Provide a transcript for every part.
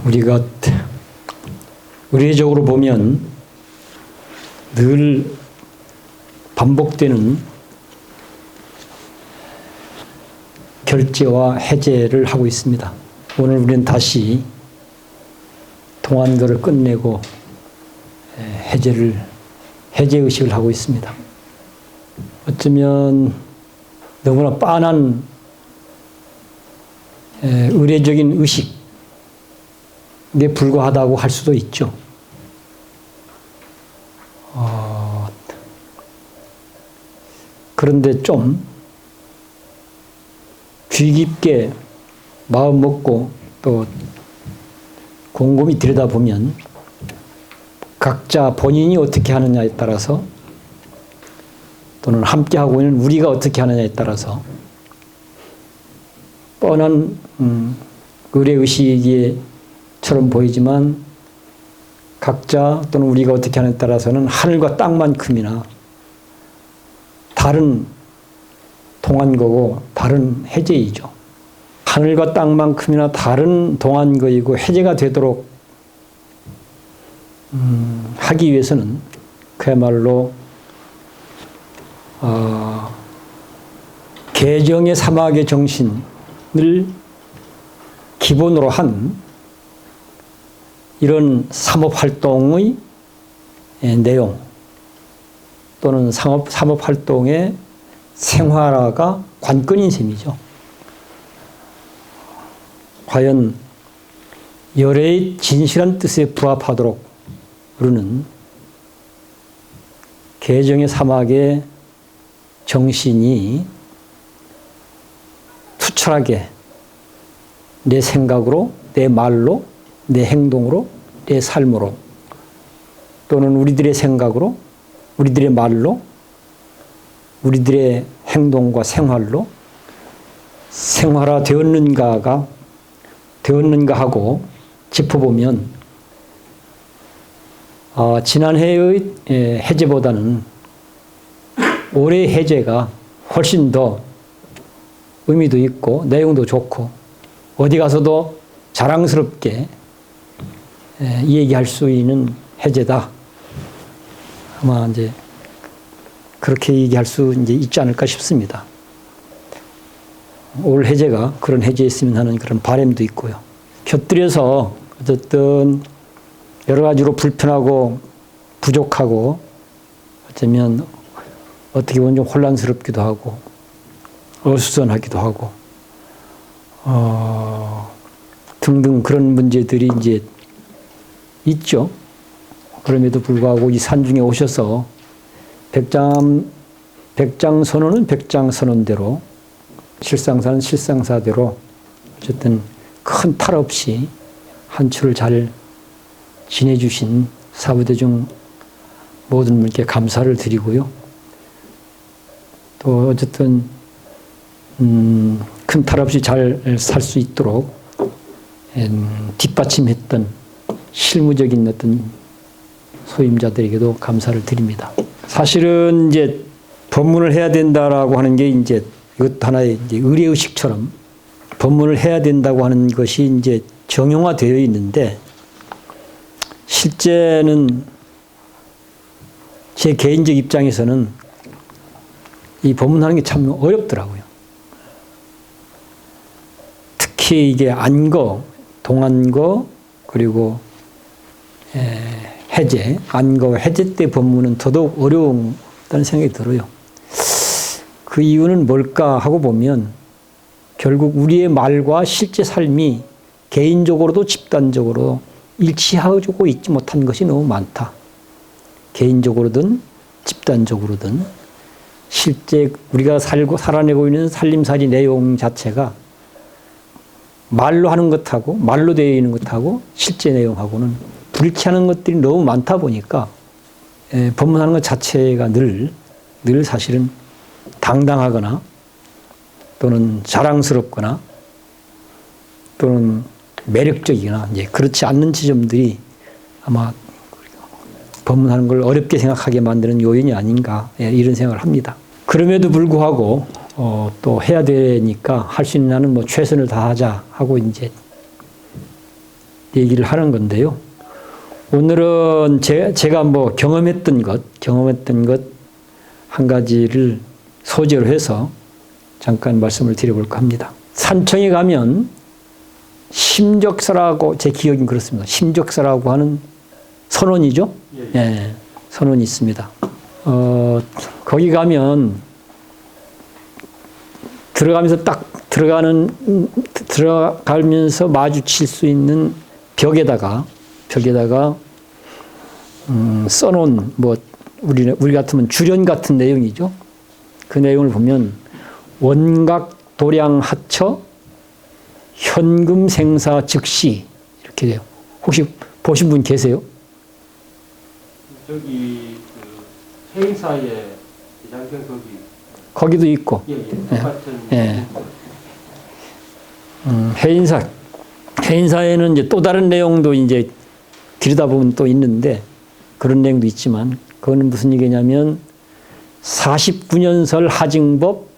우리가 의례적으로 보면 늘 반복되는 결제와 해제를 하고 있습니다. 오늘 우리는 다시 동안거를 끝내고 해제의식을 하고 있습니다. 어쩌면 너무나 빤한 의례적인 의식에 불과하다고 할 수도 있죠. 그런데 좀 귀 깊게 마음 먹고 또 곰곰이 들여다보면 각자 본인이 어떻게 하느냐에 따라서 또는 함께하고 있는 우리가 어떻게 하느냐에 따라서 뻔한 의례의식처럼 보이지만 각자 또는 우리가 어떻게 하느냐에 따라서는 하늘과 땅만큼이나 다른 동안거고 다른 해제이죠. 하늘과 땅만큼이나 다른 동안거이고 해제가 되도록 하기 위해서는 그야말로 개정의 사막의 정신을 기본으로 한 이런 상업활동의 내용 또는 상업활동의 생활화가 관건인 셈이죠. 과연 열애의 진실한 뜻에 부합하도록 우리는 개정의 사막의 정신이 투철하게 내 생각으로, 내 말로, 내 행동으로, 내 삶으로 또는 우리들의 생각으로, 우리들의 말로, 우리들의 행동과 생활로 생활화되었는가 하고 짚어보면 지난해의 해제보다는 올해의 해제가 훨씬 더 의미도 있고 내용도 좋고 어디 가서도 자랑스럽게 얘기할 수 있는 해제다. 아마 이제 그렇게 얘기할 수 이제 있지 않을까 싶습니다. 올 해제가 그런 해제였으면 하는 그런 바람도 있고요. 곁들여서 어쨌든 여러 가지로 불편하고 부족하고 어쩌면 어떻게 보면 좀 혼란스럽기도 하고 어수선하기도 하고 등등 그런 문제들이 이제 있죠. 그럼에도 불구하고 이 산중에 오셔서 백장선언은 백장선언대로 실상사는 실상사대로 어쨌든 큰 탈 없이 한 주를 잘 지내주신 사부대중 모든 분께 감사를 드리고요. 또 어쨌든 큰 탈 없이 잘 살 수 있도록 뒷받침했던 실무적인 어떤 소임자들에게도 감사를 드립니다. 사실은 이제 법문을 해야 된다라고 하는 게 이제 이것도 하나의 이제 의례의식처럼 법문을 해야 된다고 하는 것이 이제 정형화되어 있는데 실제는 제 개인적 입장에서는 이 법문하는 게 참 어렵더라고요. 특히 이게 안거, 동안거 그리고 해제, 안거, 해제 때 법문은 더더욱 어려웠다는 생각이 들어요. 그 이유는 뭘까 하고 보면 결국 우리의 말과 실제 삶이 개인적으로도 집단적으로 일치하고 있지 못한 것이 너무 많다. 개인적으로든 집단적으로든 실제 우리가 살아내고 있는 살림살이 내용 자체가 말로 하는 것하고 말로 되어 있는 것하고 실제 내용하고는 불일치하는 것들이 너무 많다 보니까 법문하는 것 자체가 늘 사실은 당당하거나 또는 자랑스럽거나 또는 매력적이거나 이제 그렇지 않는 지점들이 아마 법문하는 걸 어렵게 생각하게 만드는 요인이 아닌가 이런 생각을 합니다. 그럼에도 불구하고 또 해야 되니까 할 수 있는 한은 뭐 최선을 다하자 하고 이제 얘기를 하는 건데요. 오늘은 제가 뭐 경험했던 것 한 가지를 소재로 해서 잠깐 말씀을 드려볼까 합니다. 산청에 가면 심적서라고, 제 기억은 그렇습니다. 심적서라고 하는 선원이죠? 예, 선원이 있습니다. 거기 가면 들어가면서 마주칠 수 있는 벽에다가 써놓은 우리 같으면 주련 같은 내용이죠. 그 내용을 보면 원각 도량 하처 현금 생사 즉시 이렇게 돼요. 혹시 보신 분 계세요? 저기 그 해인사의 대장경 거기도 있고. 똑같은. 해인사에는 이제 또 다른 내용도 이제 들여다보면 또 있는데 그런 내용도 있지만 그거는 무슨 얘기냐면 49년설 하징법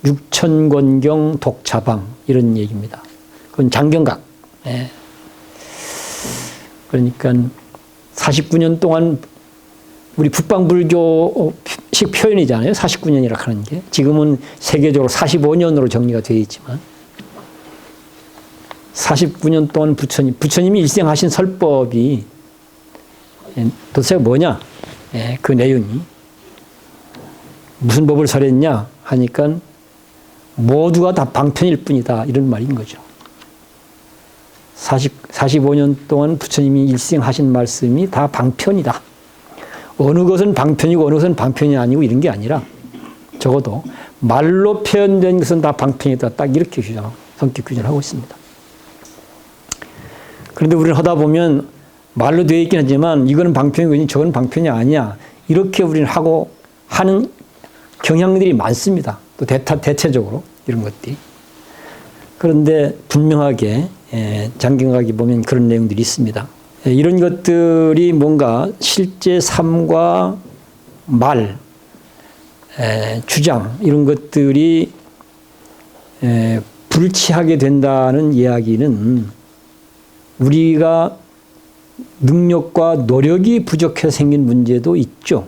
6천권경 독차방 이런 얘기입니다. 그건 장경각. 예. 그러니까 49년 동안 우리 북방불교식 표현이잖아요. 49년이라 하는 게. 지금은 세계적으로 45년으로 정리가 되어 있지만 49년 동안 부처님이 일생하신 설법이 도대체 뭐냐? 예, 그 내용이 무슨 법을 설했냐 하니까 모두가 다 방편일 뿐이다 이런 말인 거죠. 45년 동안 부처님이 일생하신 말씀이 다 방편이다. 어느 것은 방편이고 어느 것은 방편이 아니고 이런 게 아니라 적어도 말로 표현된 것은 다 방편이다. 딱 이렇게 성격 규정을 하고 있습니다. 그런데 우리는 하다 보면 말로 되어 있긴 하지만 이거는 방편이고 저건 방편이 아니야. 이렇게 우리는 하는 경향들이 많습니다. 또 대체적으로 이런 것들이. 그런데 분명하게 장경각에 보면 그런 내용들이 있습니다. 이런 것들이 뭔가 실제 삶과 말, 주장 이런 것들이 불치하게 된다는 이야기는 우리가 능력과 노력이 부족해서 생긴 문제도 있죠.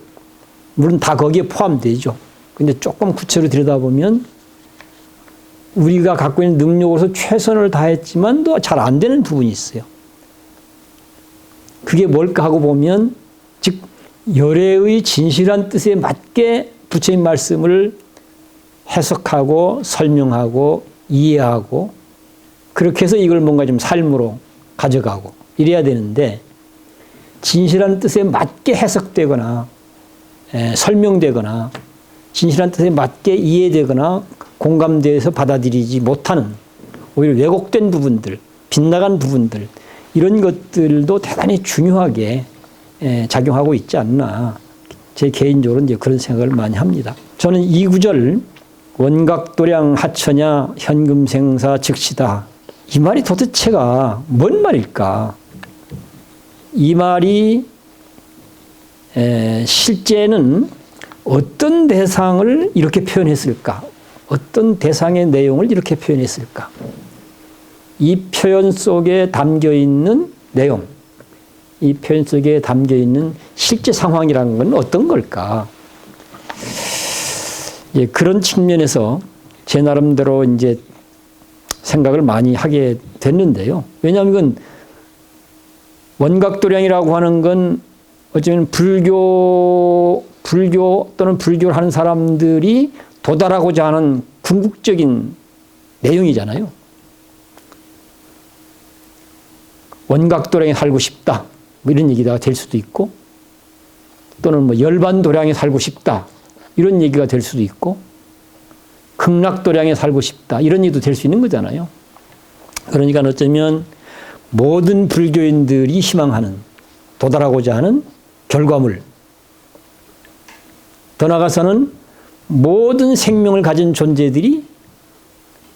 물론 다 거기에 포함되죠. 근데 조금 구체로 들여다보면 우리가 갖고 있는 능력으로서 최선을 다했지만 또 잘 안 되는 부분이 있어요. 그게 뭘까 하고 보면 즉 열애의 진실한 뜻에 맞게 부처님 말씀을 해석하고 설명하고 이해하고 그렇게 해서 이걸 뭔가 좀 삶으로 가져가고 이래야 되는데 진실한 뜻에 맞게 해석되거나 설명되거나 진실한 뜻에 맞게 이해되거나 공감돼서 받아들이지 못하는 오히려 왜곡된 부분들, 빗나간 부분들 이런 것들도 대단히 중요하게 작용하고 있지 않나 제 개인적으로 이제 그런 생각을 많이 합니다. 저는 이 구절 원각도량 하처냐 현금생사 즉시다 이 말이 도대체가 뭔 말일까? 이 말이 실제는 어떤 대상을 이렇게 표현했을까? 어떤 대상의 내용을 이렇게 표현했을까? 이 표현 속에 담겨 있는 내용, 이 표현 속에 담겨 있는 실제 상황이라는 건 어떤 걸까? 그런 측면에서 제 나름대로 이제 생각을 많이 하게 됐는데요. 왜냐하면 이건 원각도량이라고 하는 건 어쩌면 불교 또는 불교를 하는 사람들이 도달하고자 하는 궁극적인 내용이잖아요. 원각도량에 살고 싶다. 뭐 이런 얘기가 될 수도 있고 또는 뭐 열반도량에 살고 싶다. 이런 얘기가 될 수도 있고 극락도량에 살고 싶다. 이런 얘기도 될 수 있는 거잖아요. 그러니까 어쩌면 모든 불교인들이 희망하는 도달하고자 하는 결과물 더 나아가서는 모든 생명을 가진 존재들이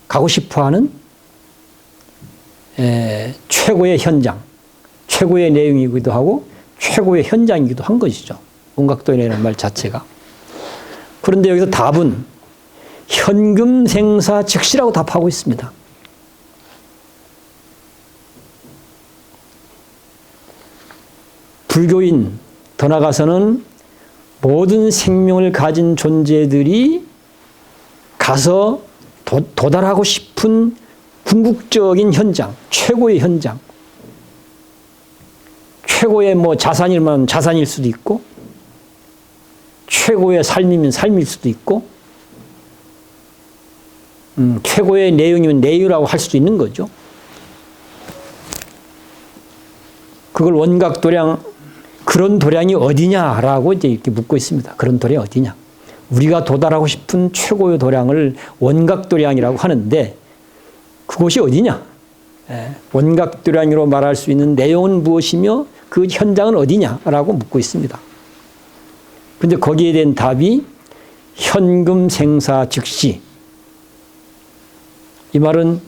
가고 싶어하는 최고의 현장, 최고의 내용이기도 하고 최고의 현장이기도 한 것이죠. 원각도량이라는 말 자체가. 그런데 여기서 답은 현금생사 즉시라고 답하고 있습니다. 불교인, 더 나아가서는 모든 생명을 가진 존재들이 가서 도달하고 싶은 궁극적인 현장, 최고의 현장, 최고의 뭐 자산이면 자산일 수도 있고, 최고의 삶이면 삶일 수도 있고, 최고의 내용이면 내용이라고 할 수도 있는 거죠. 그걸 원각도량, 그런 도량이 어디냐라고 이제 이렇게 묻고 있습니다. 그런 도량이 어디냐. 우리가 도달하고 싶은 최고의 도량을 원각도량이라고 하는데, 그곳이 어디냐? 원각도량으로 말할 수 있는 내용은 무엇이며 그 현장은 어디냐라고 묻고 있습니다. 근데 거기에 대한 답이 현금 생사 즉시. 이 말은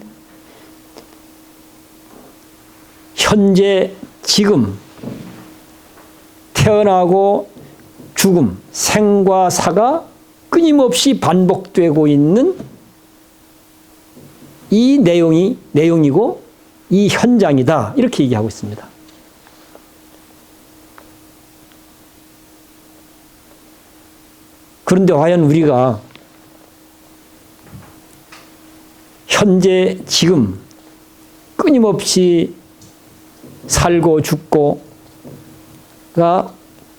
현재 지금 태어나고 죽음, 생과 사가 끊임없이 반복되고 있는 이 내용이고 이 현장이다. 이렇게 얘기하고 있습니다. 그런데 과연 우리가 현재 지금 끊임없이 살고 죽고가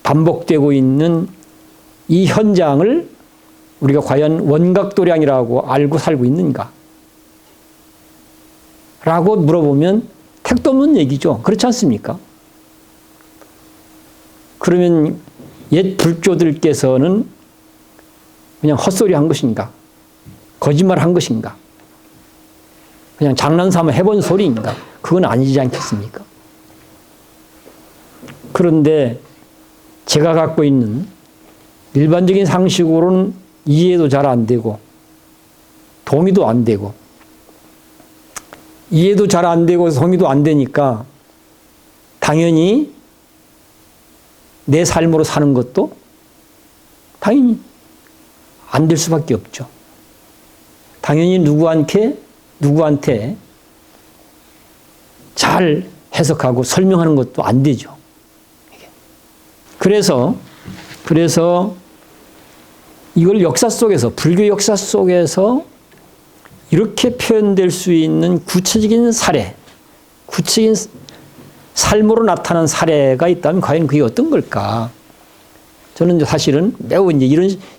반복되고 있는 이 현장을 우리가 과연 원각도량이라고 알고 살고 있는가? 라고 물어보면 택도 없는 얘기죠. 그렇지 않습니까? 그러면 옛 불교들께서는 그냥 헛소리 한 것인가? 거짓말 한 것인가? 그냥 장난삼아 해본 소리인가? 그건 아니지 않겠습니까? 그런데 제가 갖고 있는 일반적인 상식으로는 이해도 잘 안 되고 동의도 안 되고 이해도 잘 안 되고 동의도 안 되니까 당연히 내 삶으로 사는 것도 당연히 안 될 수밖에 없죠. 당연히 누구한테 잘 해석하고 설명하는 것도 안 되죠. 그래서 이걸 역사 속에서, 불교 역사 속에서 이렇게 표현될 수 있는 구체적인 사례, 구체적인 삶으로 나타난 사례가 있다면 과연 그게 어떤 걸까? 저는 사실은 매우 이제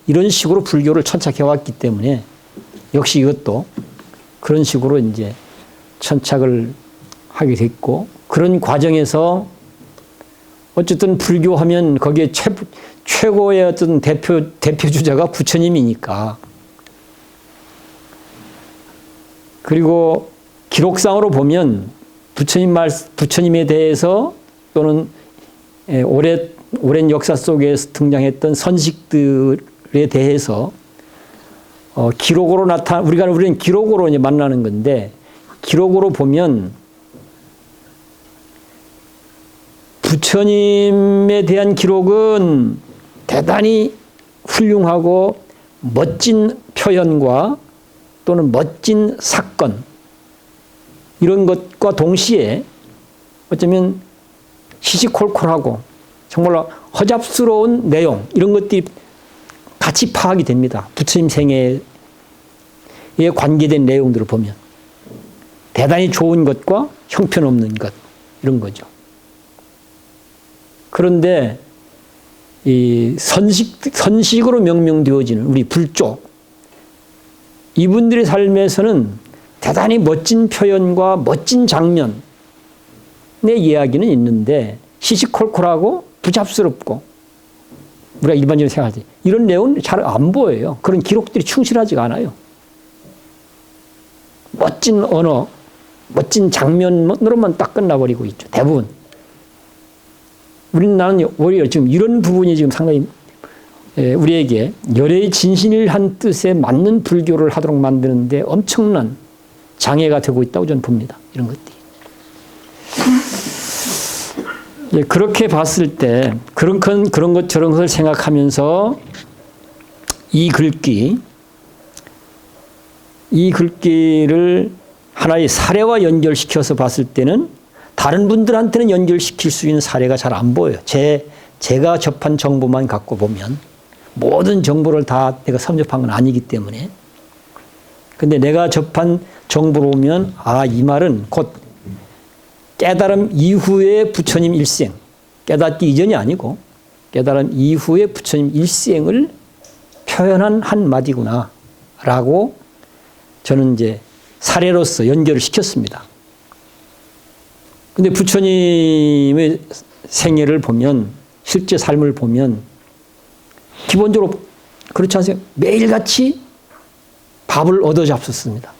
이런 식으로 불교를 천착해 왔기 때문에 역시 이것도 그런 식으로 이제 천착을 하게 됐고, 그런 과정에서 어쨌든 불교하면 거기에 최고의 어떤 대표주자가 부처님이니까. 그리고 기록상으로 보면 부처님에 대해서 또는 오랜 역사 속에서 등장했던 선식들에 대해서 기록으로 우리는 기록으로 이제 만나는 건데, 기록으로 보면 부처님에 대한 기록은 대단히 훌륭하고 멋진 표현과 또는 멋진 사건, 이런 것과 동시에 어쩌면 시시콜콜하고 정말로 허잡스러운 내용, 이런 것들이 같이 파악이 됩니다. 부처님 생애에 관계된 내용들을 보면 대단히 좋은 것과 형편없는 것, 이런 거죠. 그런데 이 선식으로 명명되어지는 우리 불조, 이분들의 삶에서는 대단히 멋진 표현과 멋진 장면의 이야기는 있는데 시시콜콜하고 부잡스럽고 우리가 일반적으로 생각하지, 이런 내용은 잘 안 보여요. 그런 기록들이 충실하지가 않아요. 멋진 언어, 멋진 장면으로만 딱 끝나버리고 있죠. 대부분. 나는 오히려 지금 이런 부분이 지금 상당히 우리에게 열의 진실한 뜻에 맞는 불교를 하도록 만드는데 엄청난 장애가 되고 있다고 저는 봅니다. 이런 것들이. 그렇게 봤을 때 그런 것 저런 것을 생각하면서 이 글귀를 하나의 사례와 연결시켜서 봤을 때는 다른 분들한테는 연결시킬 수 있는 사례가 잘 안 보여요. 제가 접한 정보만 갖고 보면 모든 정보를 다 내가 섭렵한 건 아니기 때문에. 근데 내가 접한 정보로 보면 이 말은 곧 깨달음 이후의 부처님 일생, 깨닫기 이전이 아니고 깨달음 이후의 부처님 일생을 표현한 한마디구나 라고 저는 이제 사례로서 연결을 시켰습니다. 근데 부처님의 생애를 보면, 실제 삶을 보면 기본적으로 그렇지 않습니까? 매일같이 밥을 얻어 잡섰습니다.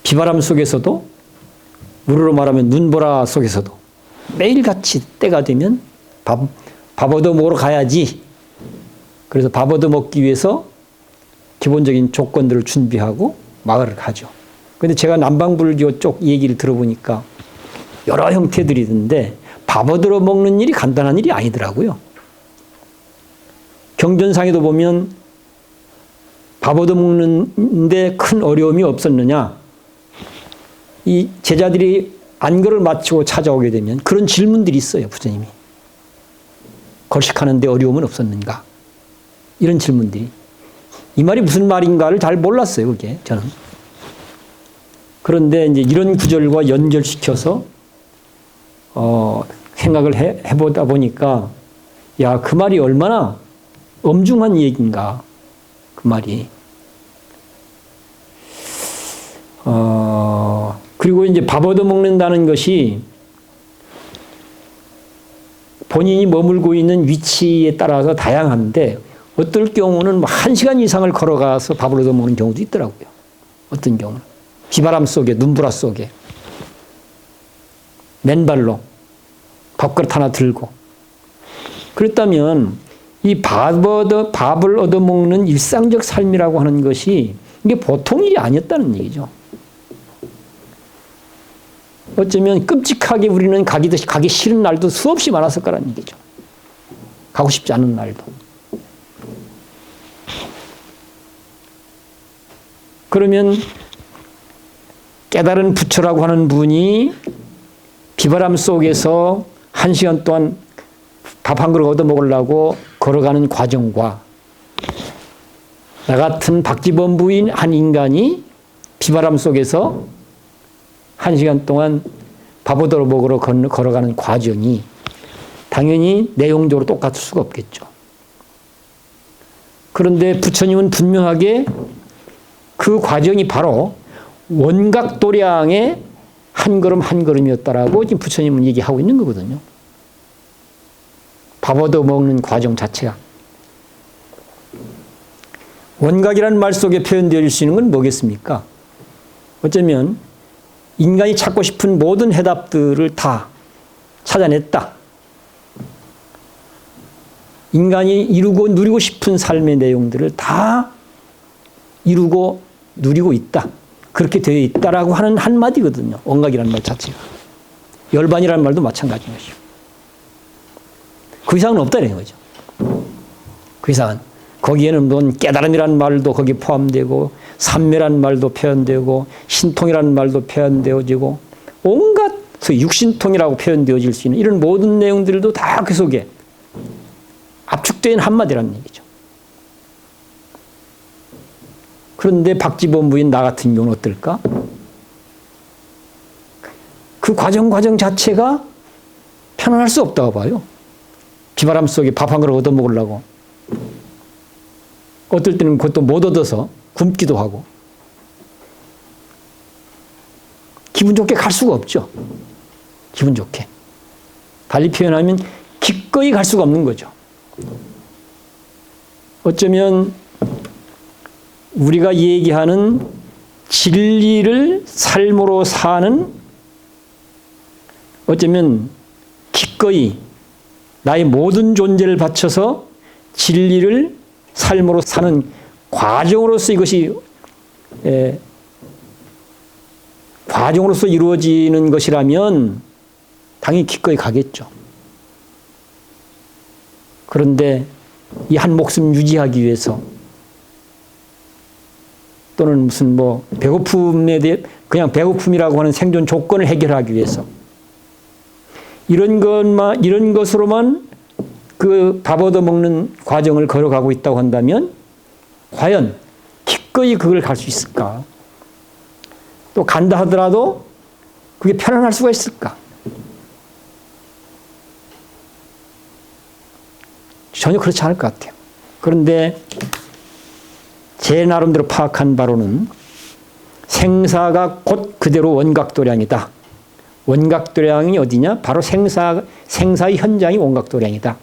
비바람 속에서도, 우리로 말하면 눈보라 속에서도 매일같이 때가 되면 밥 얻어 먹으러 가야지. 그래서 밥 얻어 먹기 위해서 기본적인 조건들을 준비하고 마을을 가죠. 근데 제가 남방불교 쪽 얘기를 들어보니까 여러 형태들이 있는데 밥 얻어 먹는 일이 간단한 일이 아니더라고요. 경전상에도 보면 밥 얻어 먹는데 큰 어려움이 없었느냐. 이 제자들이 안거를 마치고 찾아오게 되면 그런 질문들이 있어요. 부처님이. 걸식하는데 어려움은 없었는가? 이런 질문들이. 이 말이 무슨 말인가를 잘 몰랐어요. 그게 저는. 그런데 이제 이런 구절과 연결시켜서 생각을 해보다 보니까 야, 그 말이 얼마나 엄중한 얘기인가. 그 말이. 그리고 이제 밥 얻어 먹는다는 것이 본인이 머물고 있는 위치에 따라서 다양한데 어떨 경우는 1시간 이상을 걸어가서 밥을 얻어 먹는 경우도 있더라고요. 어떤 경우는. 비바람 속에, 눈보라 속에. 맨발로 밥그릇 하나 들고. 그렇다면 이 밥을 얻어 먹는 일상적 삶이라고 하는 것이 이게 보통 일이 아니었다는 얘기죠. 어쩌면 끔찍하게 우리는 가기 싫은 날도 수없이 많았을 거라는 얘기죠. 가고 싶지 않은 날도. 그러면 깨달은 부처라고 하는 분이 비바람 속에서 1시간 동안 밥 한 그릇 얻어 먹으려고 걸어가는 과정과 나 같은 박지범부인 한 인간이 비바람 속에서 1시간 동안 밥 얻어 먹으러 걸어가는 과정이 당연히 내용적으로 똑같을 수가 없겠죠. 그런데 부처님은 분명하게 그 과정이 바로 원각도량의 한 걸음 한 걸음이었다라고 지금 부처님은 얘기하고 있는 거거든요. 밥 얻어 먹는 과정 자체가. 원각이라는 말 속에 표현되어 수 있는 건 뭐겠습니까? 어쩌면 인간이 찾고 싶은 모든 해답들을 다 찾아냈다. 인간이 이루고 누리고 싶은 삶의 내용들을 다 이루고 누리고 있다. 그렇게 되어 있다라고 하는 한마디거든요. 원각이라는 말 자체가. 열반이라는 말도 마찬가지인 것이고. 그 이상은 없다는 거죠. 그 이상은. 거기에는 물론 깨달음이라는 말도 거기에 포함되고 삼매라는 말도 표현되고 신통이라는 말도 표현되어지고 온갖 육신통이라고 표현되어질 수 있는 이런 모든 내용들도 다 그 속에 압축된 한마디라는 얘기죠. 그런데 박지범 부인 나 같은 경우는 어떨까? 그 과정 자체가 편안할 수 없다고 봐요. 비바람 속에 밥 한 그릇 얻어 먹으려고. 어떨 때는 그것도 못 얻어서 굶기도 하고. 기분 좋게 갈 수가 없죠. 기분 좋게. 달리 표현하면 기꺼이 갈 수가 없는 거죠. 어쩌면 우리가 얘기하는 진리를 삶으로 사는 어쩌면 기꺼이 나의 모든 존재를 바쳐서 진리를 삶으로 사는 과정으로서 이것이 과정으로서 이루어지는 것이라면 당연히 기꺼이 가겠죠. 그런데 이 한 목숨 유지하기 위해서 또는 무슨 뭐 배고픔에 대해 그냥 배고픔이라고 하는 생존 조건을 해결하기 위해서 이런 것으로만 그 밥 얻어 먹는 과정을 걸어가고 있다고 한다면 과연 기꺼이 그걸 갈 수 있을까? 또 간다 하더라도 그게 편안할 수가 있을까? 전혀 그렇지 않을 것 같아요. 그런데 제 나름대로 파악한 바로는 생사가 곧 그대로 원각도량이다. 원각도량이 어디냐? 바로 생사의 현장이 원각도량이다.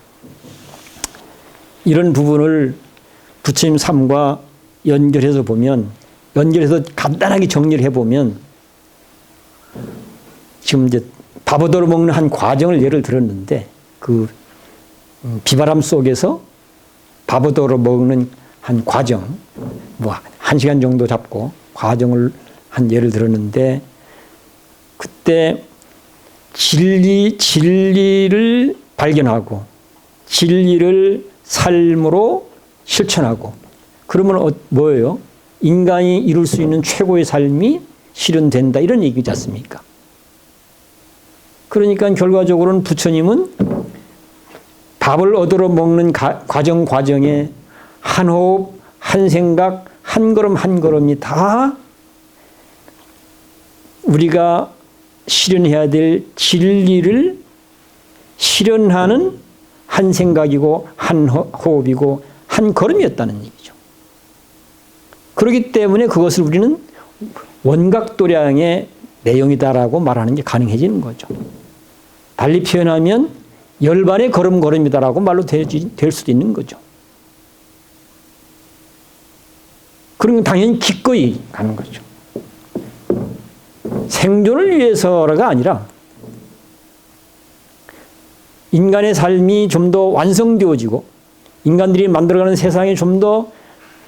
이런 부분을 부처님 삶과 연결해서 간단하게 정리를 해보면 지금 이제 밥 얻어 먹는 한 과정을 예를 들었는데 그 비바람 속에서 밥 얻어 먹는 한 과정, 뭐 1시간 정도 잡고 과정을 한 예를 들었는데 그때 진리를 발견하고 진리를 삶으로 실천하고 그러면 뭐예요? 인간이 이룰 수 있는 최고의 삶이 실현된다 이런 얘기지 않습니까? 그러니까 결과적으로는 부처님은 밥을 얻어 먹는 과정에 한 호흡, 한 생각, 한 걸음 한 걸음이 다 우리가 실현해야 될 진리를 실현하는 한 생각이고 한 호흡이고 한 걸음이었다는 얘기죠. 그렇기 때문에 그것을 우리는 원각도량의 내용이다라고 말하는 게 가능해지는 거죠. 달리 표현하면 열반의 걸음이다라고 말로 될 수도 있는 거죠. 그러면 당연히 기꺼이 가는 거죠. 생존을 위해서가 아니라 인간의 삶이 좀 더 완성되어지고 인간들이 만들어가는 세상이 좀 더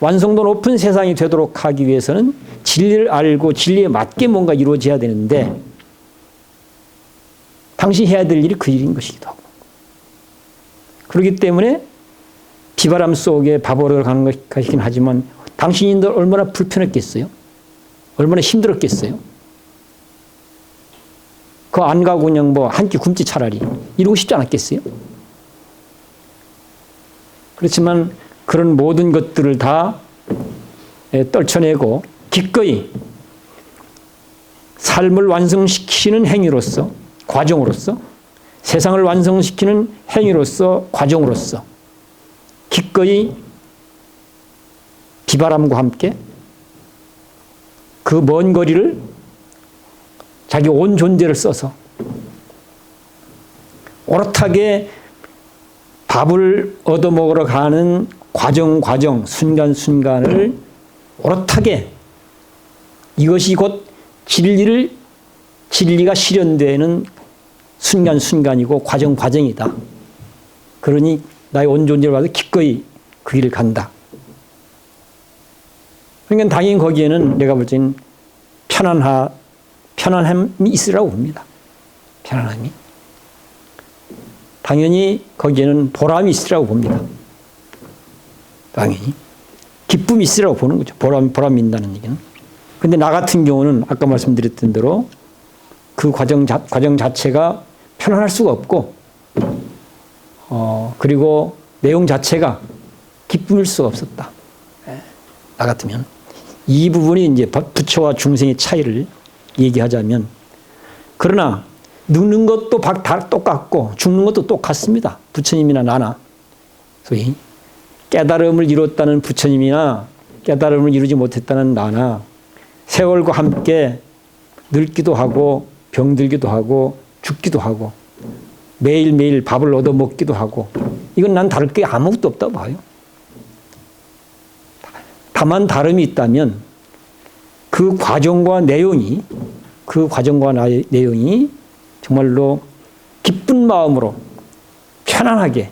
완성도 높은 세상이 되도록 하기 위해서는 진리를 알고 진리에 맞게 뭔가 이루어져야 되는데 당신이 해야 될 일이 그 일인 것이기도 하고 그렇기 때문에 비바람 속에 밥으로 가는 것이긴 하지만 당신이 얼마나 불편했겠어요? 얼마나 힘들었겠어요? 그거 안 가고 그냥 뭐 한 끼 굶지 차라리 이러고 싶지 않았겠어요? 그렇지만 그런 모든 것들을 다 떨쳐내고 기꺼이 삶을 완성시키는 행위로서 과정으로서 세상을 완성시키는 행위로서 과정으로서 기꺼이 비바람과 함께 그 먼 거리를 자기 온 존재를 써서 오롯하게 밥을 얻어먹으러 가는 과정, 순간순간을 오롯하게 이것이 곧 진리가 실현되는 순간순간이고 과정이다. 그러니 나의 온 존재를 봐도 기꺼이 그 길을 간다. 그러니까 당연히 거기에는 내가 볼 때는 편안함이 있으라고 봅니다. 편안함이. 당연히 거기에는 보람이 있으라고 봅니다. 당연히. 기쁨이 있으라고 보는 거죠. 보람이 있다는 얘기는. 근데 나 같은 경우는 아까 말씀드렸던 대로 그 과정 자체가 편안할 수가 없고, 그리고 내용 자체가 기쁨일 수가 없었다. 나 같으면. 이 부분이 이제 부처와 중생의 차이를 얘기하자면, 그러나 늙는 것도 다 똑같고 죽는 것도 똑같습니다. 부처님이나 나나. 소위 깨달음을 이뤘다는 부처님이나 깨달음을 이루지 못했다는 나나 세월과 함께 늙기도 하고 병들기도 하고 죽기도 하고 매일매일 밥을 얻어 먹기도 하고 이건 난 다를 게 아무것도 없다고 봐요. 다만 다름이 있다면 그 과정과 내용이 정말로 기쁜 마음으로 편안하게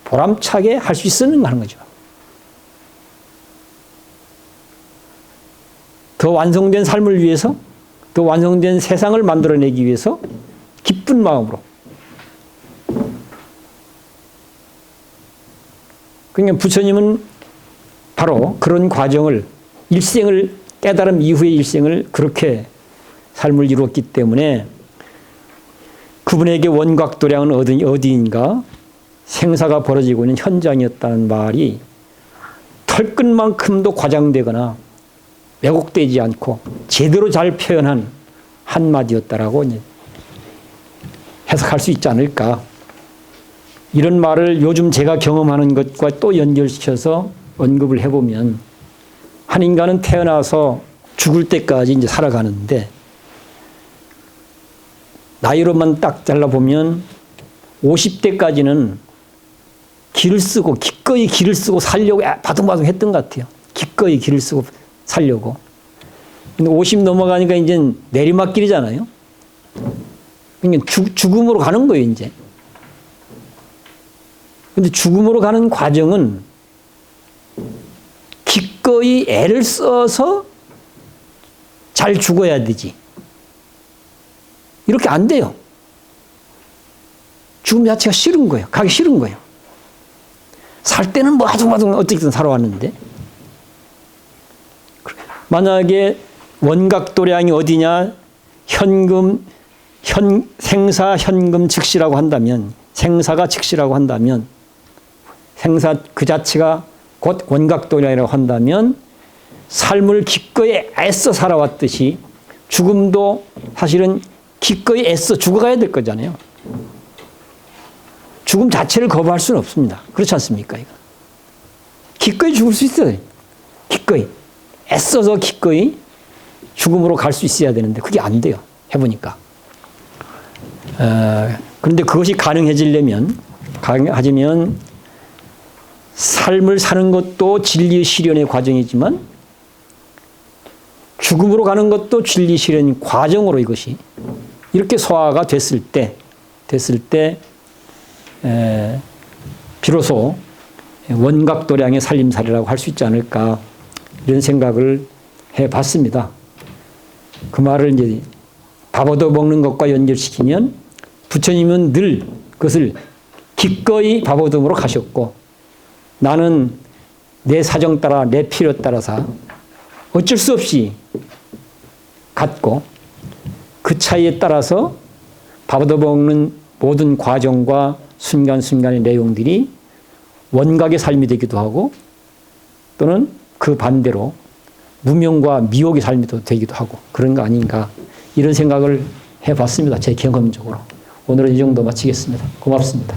보람차게 할 수 있었는가 하는 거죠. 더 완성된 삶을 위해서, 더 완성된 세상을 만들어내기 위해서 기쁜 마음으로. 그러니까 부처님은 바로 그런 과정을 일생을 깨달음 이후의 일생을 그렇게 삶을 이루었기 때문에 그분에게 원각도량은 어디인가 생사가 벌어지고 있는 현장이었다는 말이 털끝만큼도 과장되거나 왜곡되지 않고 제대로 잘 표현한 한마디였다라고 해석할 수 있지 않을까. 이런 말을 요즘 제가 경험하는 것과 또 연결시켜서 언급을 해보면 한 인간은 태어나서 죽을 때까지 이제 살아가는데 나이로만 딱 잘라보면 50대까지는 기꺼이 길을 쓰고 살려고 바둥바둥 했던 것 같아요. 기꺼이 길을 쓰고 살려고. 근데 50 넘어가니까 이제 내리막길이잖아요. 그러니까 죽음으로 가는 거예요, 이제. 근데 죽음으로 가는 과정은 기꺼이 애를 써서 잘 죽어야 되지. 이렇게 안 돼요. 죽음 자체가 싫은 거예요. 가기 싫은 거예요. 살 때는 뭐 아둥바둥 어떻게든 살아왔는데. 만약에 원각도량이 어디냐? 생사 현금 즉시라고 한다면, 생사가 즉시라고 한다면, 생사 그 자체가 곧 원각도량이라고 한다면 삶을 기꺼이 애써 살아왔듯이 죽음도 사실은 기꺼이 애써 죽어가야 될 거잖아요. 죽음 자체를 거부할 수는 없습니다. 그렇지 않습니까? 이거. 기꺼이 죽을 수 있어요. 기꺼이. 애써서 기꺼이 죽음으로 갈 수 있어야 되는데 그게 안 돼요. 해보니까. 그런데 그것이 가능해지면 삶을 사는 것도 진리 실현의 과정이지만 죽음으로 가는 것도 진리 실현 과정으로 이것이 이렇게 소화가 됐을 때 비로소 원각도량의 살림살이라고 할 수 있지 않을까 이런 생각을 해봤습니다. 그 말을 이제 밥 얻어 먹는 것과 연결시키면 부처님은 늘 그것을 기꺼이 밥 얻음으로 가셨고 나는 내 사정 따라 내 필요 따라서 어쩔 수 없이 갔고 그 차이에 따라서 밥 얻어 먹는 모든 과정과 순간순간의 내용들이 원각의 삶이 되기도 하고 또는 그 반대로 무명과 미혹의 삶이 되기도 하고 그런 거 아닌가 이런 생각을 해봤습니다. 제 경험적으로. 오늘은 이 정도 마치겠습니다. 고맙습니다.